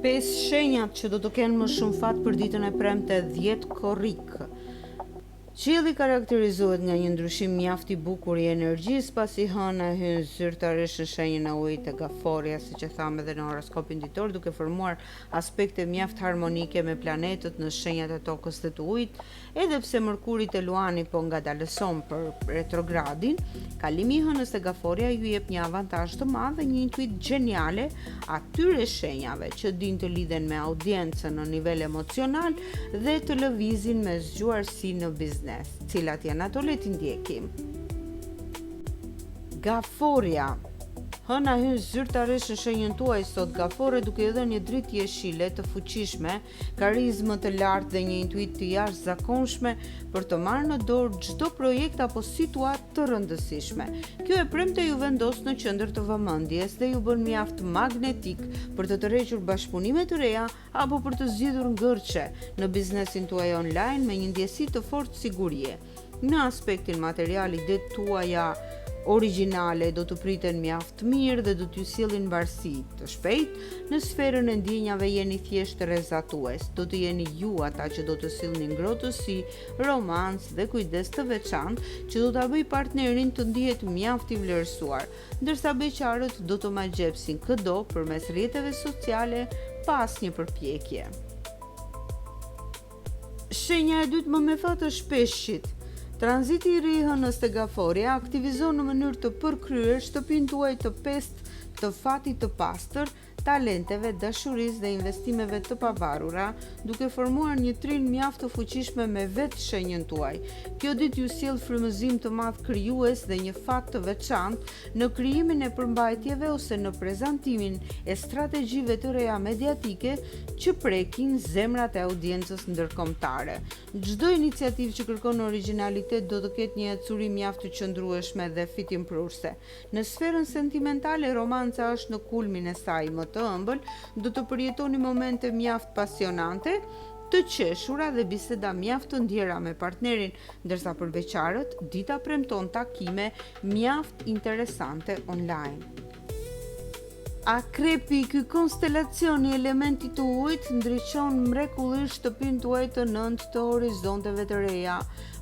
5 shenjat që do të kenë më shumë fat për ditën e premte, 10 korrik. Qielli karakterizohet nga një ndryshim mjaft i bukur i energjisë, pasi hëna hyn zyrtarisht në shenjën e ujit të gaforia, siç e thamë edhe në horoskopin ditor, duke formuar aspekte mjaft harmonike me planetët në shenjat e tokës dhe të ujit, edhe pse Mërkuri te Luani po ngadalëson për retrogradin. Kalimi i hënës te gaforia ju jep një avantazh të madh dhe një intuit geniale atyre shenjave që din të lidhen me audiencën në nivel emocional dhe të lëvizin me zgjuarsi në biznes. Cilat janë ato, le t'i ndjekim. Gaforia. Hëna hyn zyrtarisht në shenjën tuaj sot gafore, duke i dhënë një dritë jeshile të fuqishme, karizmë të lartë dhe një intuit të jashtëzakonshme për të marrë në dorë çdo projekt apo situatë të rëndësishme. Kjo e premte ju vendos në qendër të vëmendjes dhe ju bën mjaft magnetik për të tërhequr bashkëpunime të reja apo për të zgjidhur ngërçe në biznesin tuaj online me një ndjesi të fortë sigurie. Në aspektin material, idetë tuaja origjinale do të priten mjaft mirë dhe do t'ju sjellin mbarësi të shpejtë. Në sferën e ndjenjave jeni thjesht rrezatues. Do të jeni ju ata që do të sillni ngrohtësi, romancë dhe kujdes të veçantë që do ta bëj partnerin të ndihet mjaft i vlerësuar, ndërsa beqarët do të magjepsin këdo përmes rrjeteve sociale pa asnjë përpjekje. Shenja e dytë më me fat është peshqit. Tranziti i ri i hënës te gaforia aktivizon në mënyrë të përkryer shtëpinë tuaj të pestë të fatit të pastër, talenteve, dashurisë dhe investimeve të pavarura, duke formuar një trin mjaft të fuqishme me vetë shenjën tuaj. Kjo ditë ju sjell frymëzim të madh krijues dhe një fat të veçantë në krijimin e përmbajtjeve ose në prezantimin e strategjive të reja mediatike që prekin zemrat e audiencës ndërkombëtare. Çdo iniciativë që kërkon origjinalitet do të ketë një ecuri mjaft të qëndrueshme dhe fitimprurse. Në sferën sentimentale, romanca është në kulmin e saj më të ëmbël, do të përjetoni momente mjaft pasionante, të qeshura dhe biseda mjaft të ndjera me partnerin, ndërsa për beqarët, dita premton takime mjaft interesante online. Akrepi, ky konstelacion i elementit të ujit ndriçon mrekullisht shtëpinë tuaj të nëntë të horizonteve të reja,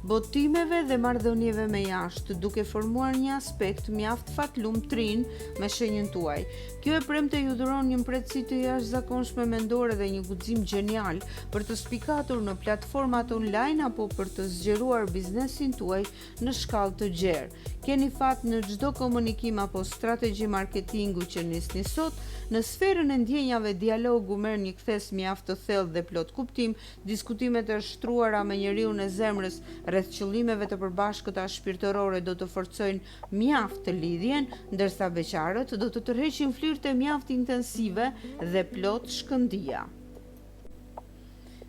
botimeve dhe marrëdhënieve me jashtë, duke formuar një aspekt mjaft fatlumtrin me shenjën tuaj. Kjo e premte ju dhuron një mbretësi të jashtëzakonshme mendore dhe një guxim gjenial për të spikatur në platformat online apo për të zgjeruar biznesin tuaj në shkallë të gjerë. Keni fat në çdo komunikim apo strategji marketingu që nisni sot. Në sferën e ndjenjave, dialogu merr një kthes mjaft të thellë dhe plot kuptim, diskutimet e shtruara me njeriun e zemrës rreth qëllimeve të përbashkëta shpirtërore do të forcojnë mjaft të lidhjen, ndërsa beqarët do të tërheqin flirte mjaft intensive dhe plot shkëndija.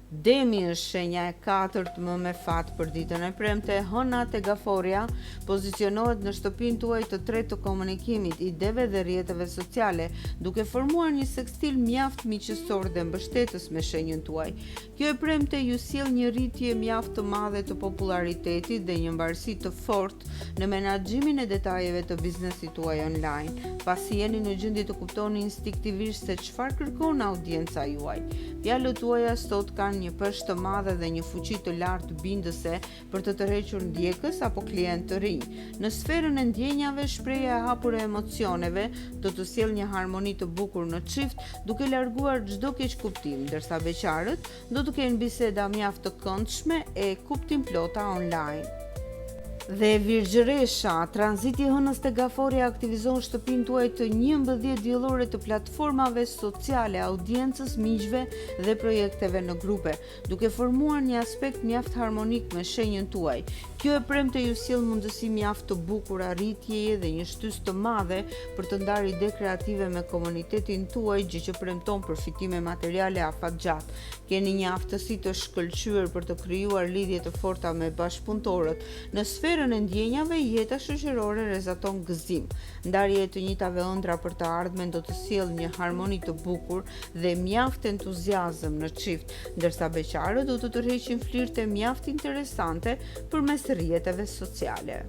Demi është shenja e katërt më me fat për ditën e premte. Hëna te gaforia pozicionohet në shtëpinë tuaj të tretë të komunikimit, ideve dhe rrjeteve sociale, duke formuar një sekstil mjaft miqësor dhe mbështetës me shenjën tuaj. Kjo e premte ju sjell një rritje mjaft të madhe të popularitetit dhe një mbarësi të fortë në menaxhimin e detajeve të biznesit tuaj online, pasi jeni në gjendje të kuptoni instinktivisht se çfarë kërkon audienca juaj. Fjalët tuaja sot kanë një peshë të madhe dhe një fuqi të lartë bindëse për të tërhequr ndjekës apo klient të rinj. Në sferën e ndjenjave, shpreha e hapur e emocioneve do të sjellë një harmoni të bukur në çift, duke larguar çdo keqkuptim, ndërsa beqarët do të kenë biseda mjaft të këndshme e kuptimplota online. Dhe Virgjëresha, tranziti i hënës te gaforia aktivizon shtëpinë tuaj të 11 diellore të platformave sociale, audiencës, miqve dhe projekteve në grupe, duke formuar një aspekt mjaft harmonik me shenjën tuaj. Kjo e premte ju sjell mundësi mjaft të bukura, rritjeje dhe një shtys të madhe për të ndarë ide kreative me komunitetin tuaj, gjë që premton përfitime materiale afatgjatë. Keni një aftësi të shkëlqyer për të krijuar lidhje të forta me bashkëpunëtorët. Në sferën e ndjenjave, jeta shoqërore rrezaton gëzim. Ndarje të njëjtave ëndra për të ardhmen do të sjellë një harmoni të bukur dhe mjaft entuziazëm në çift, ndërsa beqarët do të tërheqin flirte mjaft interesante përmes rrjeteve sociale.